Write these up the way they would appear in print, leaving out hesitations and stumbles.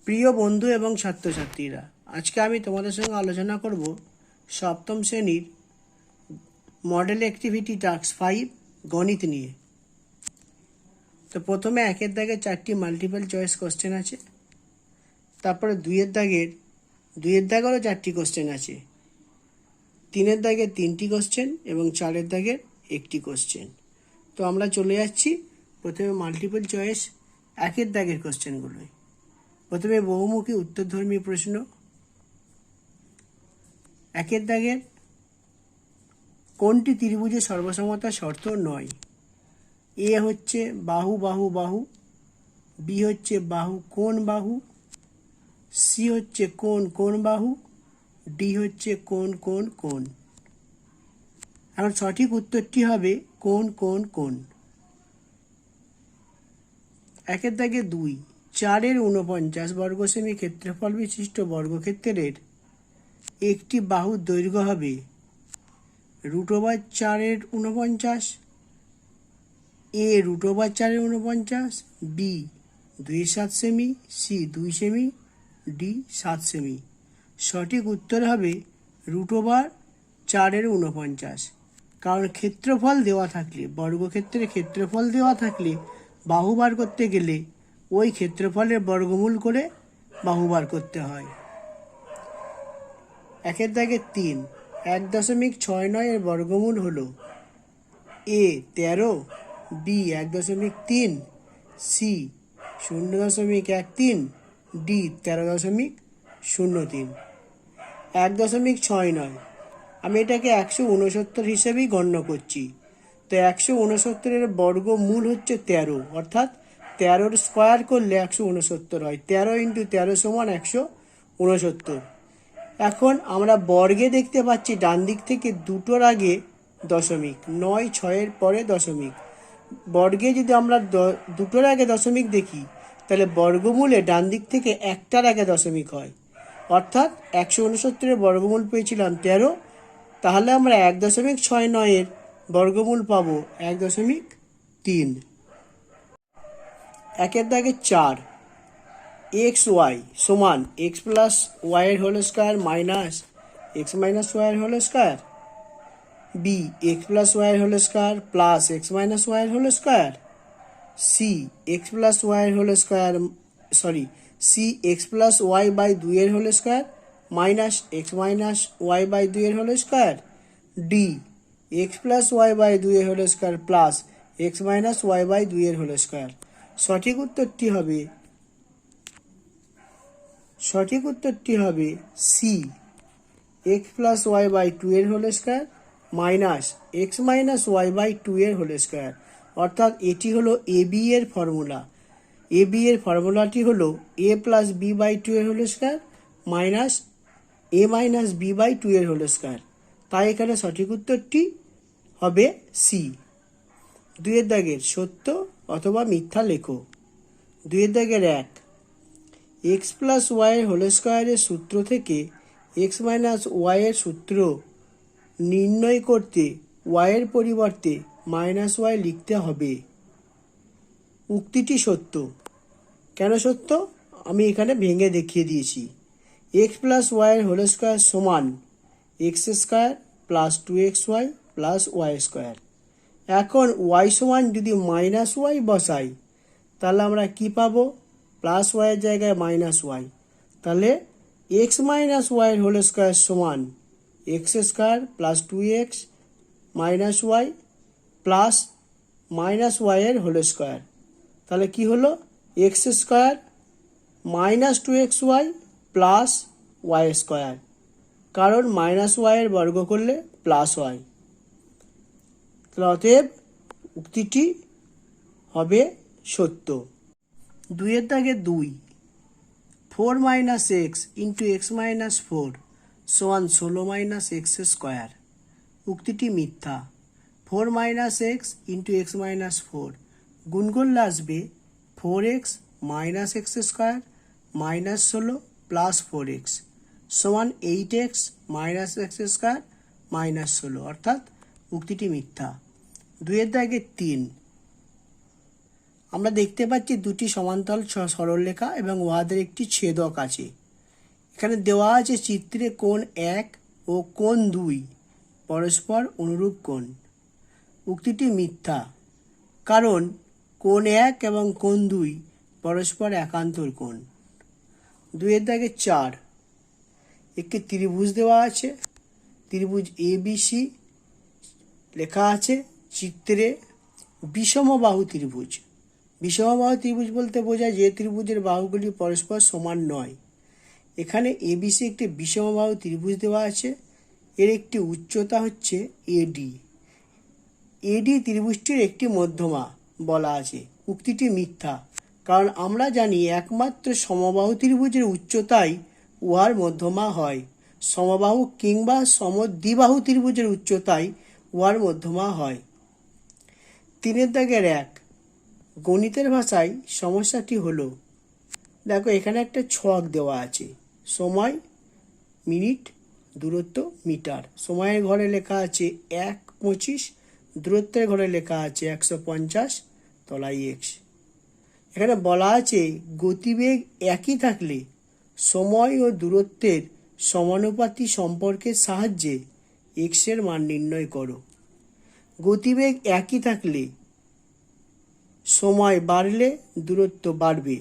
প্রিয় বন্ধু এবং ছাত্রছাত্রীরা, আজকে আমি তোমাদের সঙ্গে আলোচনা করব সপ্তম শ্রেণীর মডেল অ্যাক্টিভিটি টাস্ক 5 গণিত নিয়ে। তো প্রথমে একের দাগে 4টি মাল্টিপল চয়েস কোশ্চেন আছে, তারপরে দুইয়ের দাগেরও 4টি কোশ্চেন আছে, 3-এর দাগে 3টি কোশ্চেন এবং 4-এর দাগের 1টি কোশ্চেন। তো আমরা চলে যাচ্ছি প্রথমে মাল্টিপল চয়েস একের দাগের কোশ্চেনগুলোয়। প্রথমে বহুমুখী উত্তরধর্মী প্রশ্ন। একের দাগের কোনটি ত্রিভুজের সর্বসমতা শর্ত নয়? এ হচ্ছে বাহু বাহু বাহু, বি হচ্ছে বাহু কোণ বাহু, সি হচ্ছে কোণ কোণ বাহু, ডি হচ্ছে কোণ কোণ কোণ। এখন সঠিক উত্তরটি হবে কোণ কোণ কোণ। একের দাগে 2, 4-এর 49 বর্গ সেমি ক্ষেত্রফল বিশিষ্ট বর্গক্ষেত্রের একটি বাহুর দৈর্ঘ্য হবে √4-এর 49, এ √4-এর 49, বি 2.7 সেমি, সি 2 সেমি, ডি 7 সেমি। সঠিক উত্তর হবে √4-এর 49, কারণ ক্ষেত্রফল দেওয়া থাকলে, বর্গক্ষেত্রের ক্ষেত্রফল দেওয়া থাকলে বাহু বার করতে গেলে ওই ক্ষেত্রফলের বর্গমূল করে বাহু বার করতে হয়। একের দাগে 3, 1.69 এর বর্গমূল হলো এ 13, বি 1.3, সি 0.13, ডি 13.03। 1.69 আমি এটাকে 169 হিসেবেই গণ্য করছি। তো 169-এর বর্গমূল হচ্ছে 13, অর্থাৎ 13-র স্কোয়ার করলে 169 হয়। 13 × 13 = 169। এখন আমরা বর্গে দেখতে পাচ্ছি ডান দিক থেকে দুটোর আগে দশমিক, 9, 6-এর পরে দশমিক। বর্গে যদি আমরা দুটোর আগে দশমিক দেখি, তাহলে বর্গমূলে ডান দিক থেকে একটার আগে দশমিক হয়, অর্থাৎ 169-এর বর্গমূল পেয়েছিলাম 13, তাহলে আমরা 1.69-এর বর্গমূল পাবো 1.3। একের দাগে 4, xy সমান x প্লাস ওয়াইয়ের whole square minus x minus ওয়াইয়ের whole square, B x plus ওয়াইয়ের whole square plus x minus ওয়াইয়ের whole square, C x plus ওয়াইয়ের whole square C x plus Y by 2-এর whole square minus x minus Y by 2-এর whole square, D x plus Y by 2-এর whole square plus x minus Y by 2-এর whole square. সঠিক উত্তরটি হবে C x plus Y by 2-এর whole square minus x minus Y by 2-এর whole square. অর্থাৎ এটি হলো এবি এর ফর্মুলা। এবি এর ফর্মুলাটি হলো a প্লাস বি বাই 2-এর whole square minus a minus B by 2-এর হোল স্কোয়ার। তাই এখানে সঠিক উত্তরটি হবে সি। 2-এর দাগের সত্য অথবা মিথ্যা লেখো। 2-এর দাগের 1, x প্লাস ওয়াইয়ের হোল স্কোয়ারের সূত্র থেকে x মাইনাস ওয়াইয়ের সূত্র নির্ণয় করতে ওয়াইয়ের পরিবর্তে মাইনাস ওয়াই লিখতে হবে। উক্তিটি সত্য। কেন সত্য আমি এখানে ভেঙে দেখিয়ে দিয়েছি। x প্লাস ওয়াইয়ের হোল স্কোয়ার সমান x square plus 2xy plus Y square. এখন ওয়াই সমান যদি মাইনাস ওয়াই বসাই, তাহলে আমরা কি পাবো? প্লাস ওয়াইয়ের জায়গায় মাইনাস ওয়াই। তাহলে x মাইনাস ওয়াইয়ের হোল স্কোয়ার সমান x square plus 2x minus y plus minus ওয়াইয়ের হোল স্কোয়ার। তাহলে কি হলো? x square minus 2xy plus Y square, কারণ মাইনাস ওয়াইয়ের বর্গ করলে প্লাস ওয়াই। তাহলে অতএব উক্তিটি হবে সত্য। 2-এর দাগে 2, 4 minus x into x minus 4 সমান 16 মাইনাস এক্স স্কোয়ার। উক্তিটি মিথ্যা। 4 minus x into x minus 4 গুণ করলে আসবে 4x minus x square minus 16 plus 4x সমান 8x minus x square minus 16, অর্থাৎ উক্তিটি মিথ্যা। 2-এর দাগে 3, আমরা দেখতে পাচ্ছি দুটি সমান্তরাল সরলরেখা এবং উহাদের একটি ছেদক আছে। এখানে দেওয়া আছে চিত্রে কোণ 1 ও কোণ 2 পরস্পর অনুরূপ কোণ। উক্তিটি মিথ্যা, কারণ কোণ 1 এবং কোণ 2 পরস্পর একান্তর কোণ। 2 দাগে 4, একটি ত্রিভুজ দেওয়া আছে, ত্রিভুজ ABC লেখা আছে চিত্রে বিষমবাহু ত্রিভুজ। বিষমবাহু ত্রিভুজ বলতে বোঝায় যে ত্রিভুজের বাহুগুলি পরস্পর সমান নয়। এখানে ABC একটি বিষমবাহু ত্রিভুজ দেওয়া আছে, এর একটি উচ্চতা হচ্ছে AD। AD ত্রিভুজটির একটি মধ্যমা বলা আছে। উক্তিটি মিথ্যা, কারণ আমরা জানি একমাত্র সমবাহু ত্রিভুজের উচ্চতাই উহার মধ্যমা হয়। সমবাহু কিংবা সমদ্বিবাহু ত্রিভুজের উচ্চতাই উহার মধ্যমা হয়। 3 দাগের 1, গণিতের ভাষায় সমস্যাটি হলো, দেখো এখানে একটা ছক দেওয়া আছে, সময় মিনিট, দূরত্ব মিটার। সময়ের ঘরে লেখা আছে 1:25, দূরত্বের ঘরে লেখা আছে 150, তলায় x। এখানে বলা আছে গতিবেগ একই থাকলে সময় ও দূরত্বের সমানুপাতি সম্পর্কের সাহায্যে x এর মান নির্ণয় করো। গতিবেগ একই থাকলে সময় বাড়লে দূরত্ব বাড়বে,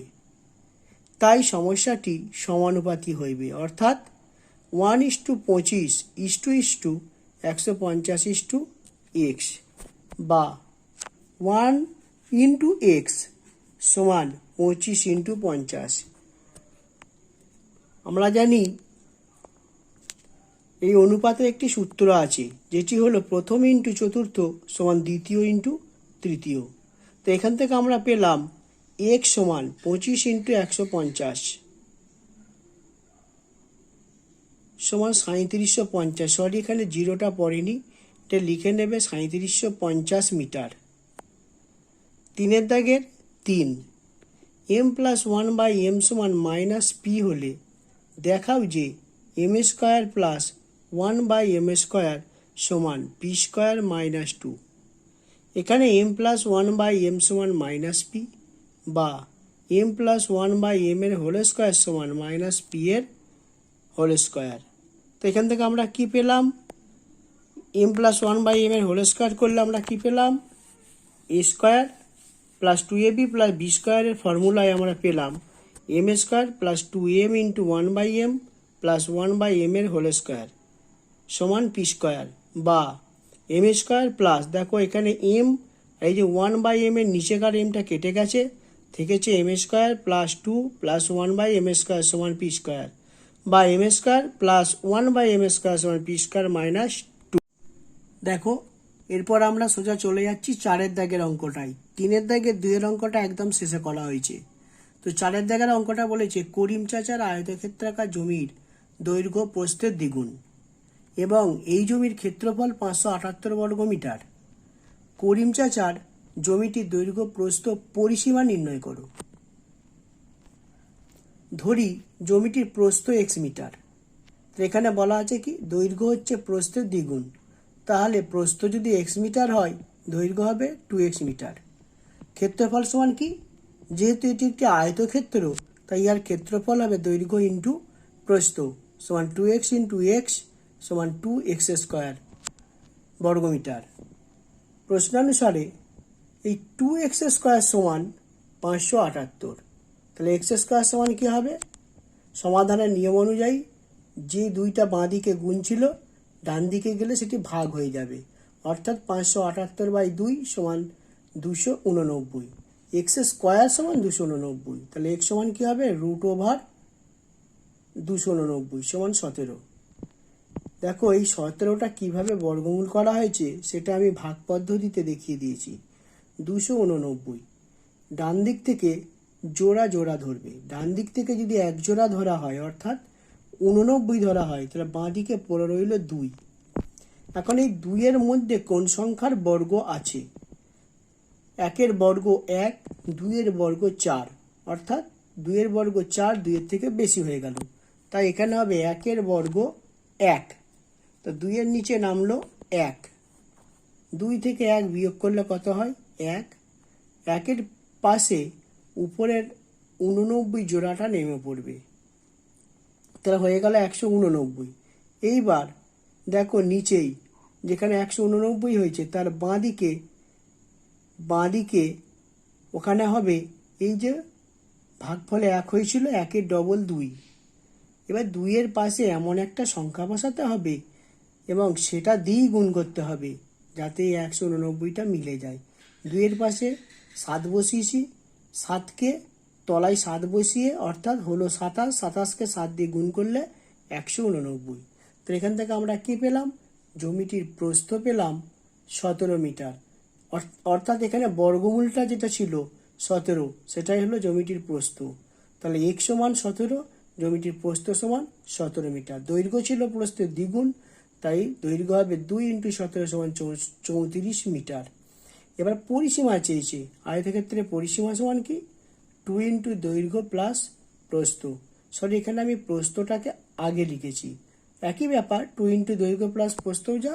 তাই সমস্যাটি সমানুপাতি হইবে, অর্থাৎ 1:50:150:x বা 1:x সমান 25:50। আমরা জানি এই অনুপাতের একটি সূত্র আছে, যেটি হলো প্রথম ইন্টু চতুর্থ সমান দ্বিতীয় ইন্টু তৃতীয়। তো এখান থেকে আমরা পেলাম x সমান 25:150 সমান 3750। সরি, এখানে জিরোটা পড়েনি, এটা লিখে নেবে 3750 মিটার। 3 দাগের 3, m+1/m সমান -p হলে দেখাও যে m² + 1/m² সমান p² - 2। এখানে m+1/m সমান -p বা m+1/m এর হোল স্কয়ার সমান -p এর হোল স্কয়ার। তো এখান থেকে আমরা কি পেলাম? m+1/m এর হোল স্কয়ার করলে আমরা কি পেলাম? a² + 2ab + b² এর ফর্মুলায় আমরা পেলাম m² + 2m × 1/m + 1/m এর হোল স্কয়ার সমান p² বা m² প্লাস, দেখো এখানে m, এই যে 1/m এর নিচেকার mটা কেটে গেছে, থেকেছে m² + 2 + 1/m² সমান p² বা m² + 1/m² সমান p² - 2। দেখো এরপর আমরা সোজা চলে যাচ্ছি 4 দাগের অঙ্কটাই। 3 দাগের 2 অঙ্কটা একদম শেষে করা হয়েছে। তো 4 দাগের অঙ্কটা বলেছে করিম চাচার আয়তক্ষেত্রাকার জমির দৈর্ঘ্য প্রস্থের দ্বিগুণ এবং এই জমির ক্ষেত্রফল 578 বর্গমিটার। করিম চাচার জমিটির দৈর্ঘ্য প্রস্থ পরিসীমা নির্ণয় করো। ধরি জমিটির প্রস্থ x মিটার। তো এখানে বলা আছে কি দৈর্ঘ্য হচ্ছে প্রস্থের দ্বিগুণ, তাহলে প্রস্থ যদি x মিটার হয় দৈর্ঘ্য হবে 2x মিটার। ক্ষেত্রফল সমান কি? যেহেতু এটি একটি আয়তক্ষেত্র, তাই এর ক্ষেত্রফল হবে দৈর্ঘ্য ইন্টু প্রস্থ সমান 2x × x সমান 2x² বর্গমিটার। প্রশ্নানুসারে এই 2x² সমান 578। তাহলে x² সমান কি হবে? সমাধানের নিয়ম অনুযায়ী যে দুইটা বাঁ দিকে গুণ ছিল ডান দিকে গেলে সেটি ভাগ হয়ে যাবে, অর্থাৎ 578/2 সমান 289। x² সমান 289, তাহলে x সমান কি হবে? √289 সমান 17। দেখো এই 17টা কিভাবে বর্গমূল করা হয়েছে সেটা আমি ভাগ পদ্ধতিতে দেখিয়ে দিয়েছি। 289 ডান দিক থেকে জোড়া জোড়া ধরবে। ডান দিক থেকে যদি এক জোড়া ধরা হয় অর্থাৎ 89 ধরা হয়, তাহলে বাঁ দিকে পড়ে রইল 2। এখন এই 2 এর মধ্যে কোন সংখ্যার বর্গ আছে? 1 এর বর্গ 1, 2 এর বর্গ 4, অর্থাৎ 2 এর বর্গ 4 2 এর থেকে বেশি হয়ে গেল, তাই এখানে হবে 1 এর বর্গ 1। তো 2 এর নিচে নামলো 1, 2 থেকে 1 বিয়োগ করলে কত হয়? 1। 1 এর পাশে উপরের 89 জোড়াটা নেমে পড়বে, তাহলে হয়ে গেল 189। এইবার দেখো নিচেই যেখানে 189 হয়েছে তার বাঁদিকে ওখানে হবে এই যে ভাগফলে 1 হয়েছিল, 1-এর ডবল 2। এবার 2-এর পাশে এমন একটা সংখ্যা বসাতে হবে এবং সেটা দিয়েই গুণ করতে হবে যাতে এই 189টা মিলে যায়। 2-এর পাশে 7 বসিয়েছি, 7কে তলায় 7 বসিয়ে অর্থাৎ হলো 27, 27কে 7 দিয়ে গুণ করলে 189। তো এখান থেকে আমরা কি পেলাম? জমিটির প্রস্থ পেলাম 17 মিটার। অর্থাৎ এখানে বর্গমূলটা যেটা ছিল 17, সেটাই হলো জমিটির প্রস্থ। তাহলে x সমান 17, জমিটির প্রস্থ সমান 17 মিটার। দৈর্ঘ্য ছিল প্রস্থের দ্বিগুণ, তাই দৈর্ঘ্য হবে 2 × 17 সমান 34 মিটার। এবার পরিসীমা চেয়েছে, আয়তক্ষেত্রে পরিসীমা সমান কি? 2 × দৈর্ঘ্য প্লাস প্রস্থ। সরি, এখানে আমি প্রস্থটাকে আগে লিখেছি। একই ব্যাপার, 2 × দৈর্ঘ্য প্লাস প্রস্থও যা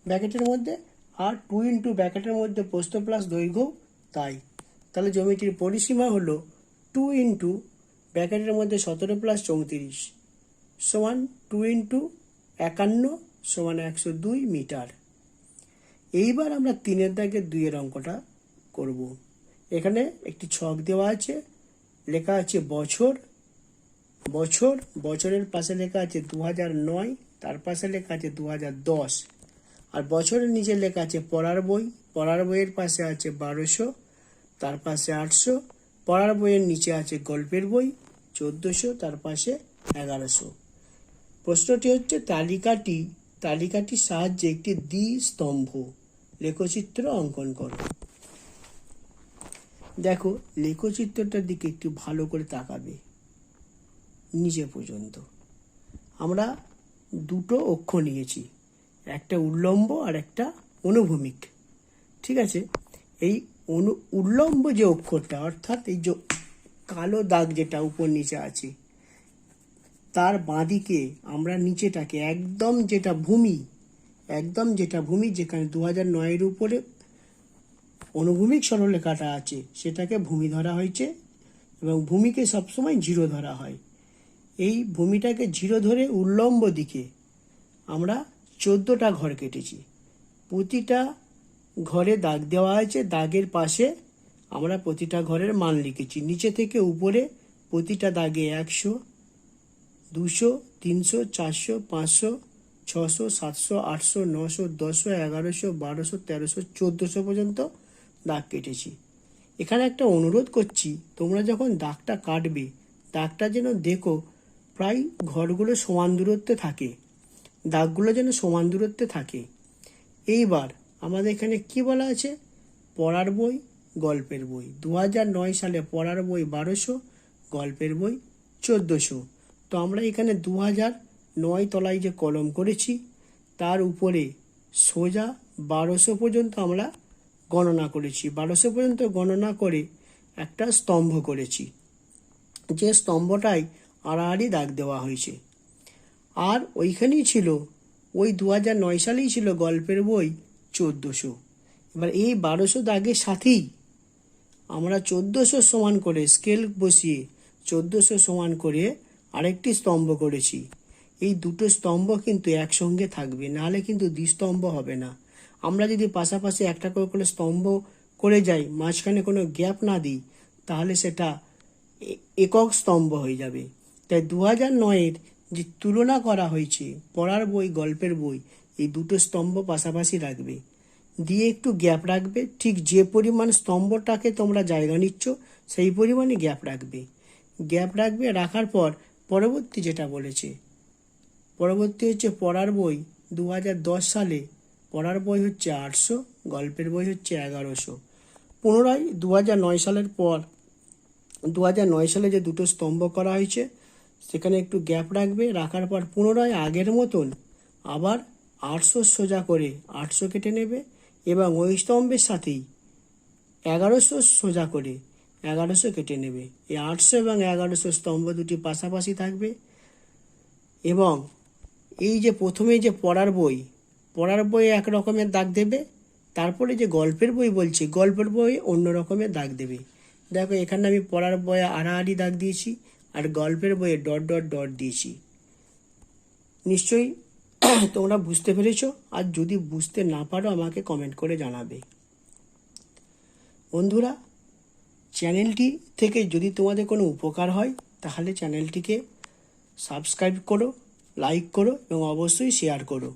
ব্র্যাকেটের মধ্যে, আর 2 × ব্র্যাকেটের মধ্যে প্রস্থ প্লাস দৈর্ঘ্য তাই। তাহলে জমিটির পরিসীমা হলো 2 × ব্র্যাকেটের মধ্যে 17 প্লাস 34 সমান 2 × 51 সমান 102 মিটার। এইবার আমরা 3-এর দাগের 2-এর অঙ্কটা করব। এখানে একটি ছক দেওয়া আছে, লেখা আছে বছরের পাশে লেখা আছে 2009, তার পাশে লেখা আছে 2010, আর বছরের নিচে লেখা আছে পড়ার বইয়ের পাশে আছে 1200, তার পাশে 800, পড়ার বইয়ের নিচে আছে গল্পের বই 1400, তার পাশে 1100। প্রশ্নটি হচ্ছে তালিকাটির সাহায্যে একটি দ্বিস্তম্ভ লেখচিত্র অঙ্কন করো। দেখো, লেখচিত্রটার দিকে একটু ভালো করে তাকাবে নিচে পর্যন্ত। আমরা দুটো অক্ষ নিয়েছি, একটা উল্লম্ব আর একটা অনুভূমিক। ঠিক আছে, এই উল্লম্ব যে অক্ষরটা, অর্থাৎ এই যে কালো দাগ যেটা উপর নিচে আছে, তার বাঁদিকে আমরা নিচেটাকে একদম যেটা ভূমি যেখানে 2009-এর উপরে অনুভূমিক সরলরেখাটা আছে সেটাকে ভূমি ধরা হয়েছে এবং ভূমিকে সবসময় 0 ধরা হয়। এই ভূমিটাকে 0 ধরে উল্লম্ব দিকে আমরা 14টা ঘর কেটেছি। প্রতিটা ঘরে দাগ দেওয়া আছে, দাগের পাশে আমরা প্রতিটা ঘরের মান লিখেছি। নিচে থেকে উপরে প্রতিটা দাগে 100, 200, 300, 400, 500, 600, 700, 800, 900, 1000, 1100, 1200, 1300, 1400 পর্যন্ত দাগ কেটেছি। এখানে একটা অনুরোধ করছি, তোমরা যখন দাগটা কাটবে, দাগটা যেন দেখো প্রায় ঘরগুলো সমান দূরত্বে থাকে, দাগগুলো যেন সমান দূরত্বে থাকে। এইবার আমাদের এখানে কি বলা আছে? পড়ার বই, গল্পের বই। 2009 সালে পড়ার বই 1200, গল্পের বই 1400। তো আমরা এখানে 2009 তলায় যে কলম করেছি তার উপরে সোজা 1200 পর্যন্ত আমরা গণনা করেছি। 1200 পর্যন্ত গণনা করে একটা স্তম্ভ করেছি, যে স্তম্ভটায় আড়াআড়ি দাগ দেওয়া হয়েছে। আর ওইখানেই ছিল, ওই 2009 সালেই ছিল গল্পের বই 1400। এবার এই 1200 দাগের সাথেই আমরা 1400 সমান করে স্কেল বসিয়ে 1400 সমান করে আরেকটি স্তম্ভ করেছি। এই দুটো স্তম্ভ কিন্তু একসঙ্গে থাকবে, নাহলে কিন্তু দ্বিস্তম্ভ হবে না। আমরা যদি পাশাপাশি একটা করে স্তম্ভ করে যাই, মাঝখানে কোনো গ্যাপ না দিই, তাহলে সেটা একক স্তম্ভ হয়ে যাবে। তাই 2009-এর যে তুলনা করা হয়েছে, পড়ার বই, গল্পের বই, এই দুটো স্তম্ভ পাশাপাশি রাখবে, দিয়ে একটু গ্যাপ রাখবে। ঠিক যে পরিমাণ স্তম্ভটাকে তোমরা জায়গা নিচ্ছ সেই পরিমাণে গ্যাপ রাখবে। রাখার পর পরবর্তী যেটা বলেছে, পরবর্তী হচ্ছে পড়ার বই 2010 সালে পড়ার বই হচ্ছে 800, গল্পের বই হচ্ছে 1100। পুনরায় 2009 সালের পর 2009 সালে যে দুটো স্তম্ভ করা হয়েছে সেখানে একটু গ্যাপ রাখবে। রাখার পর পুনরায় আগের মতন আবার 800 সোজা করে 800 কেটে নেবে এবং ওই স্তম্ভের সাথেই 1100 সোজা করে 1100 কেটে নেবে। এই 800 এবং 1100 স্তম্ভ দুটি পাশাপাশি থাকবে। এবং এই যে প্রথমে যে পড়ার বই এক রকমের দাগ দেবে, তারপরে যে গল্পের বই বলছে, গল্পের বই অন্য রকমের দাগ দেবে। দেখো এখানে আমি পড়ার বইয়ে আড়াআড়ি দাগ দিয়েছি আর গল্পের বইয়ে ডট ডট ডট দিয়েছি। নিশ্চয়ই তোমরা বুঝতে পেরেছো, আর যদি বুঝতে না পারো আমাকে কমেন্ট করে জানাবে। বন্ধুরা, চ্যানেলটি থেকে যদি তোমাদের কোনো উপকার হয় তাহলে চ্যানেলটিকে সাবস্ক্রাইব করো, লাইক করো এবং অবশ্যই শেয়ার করো।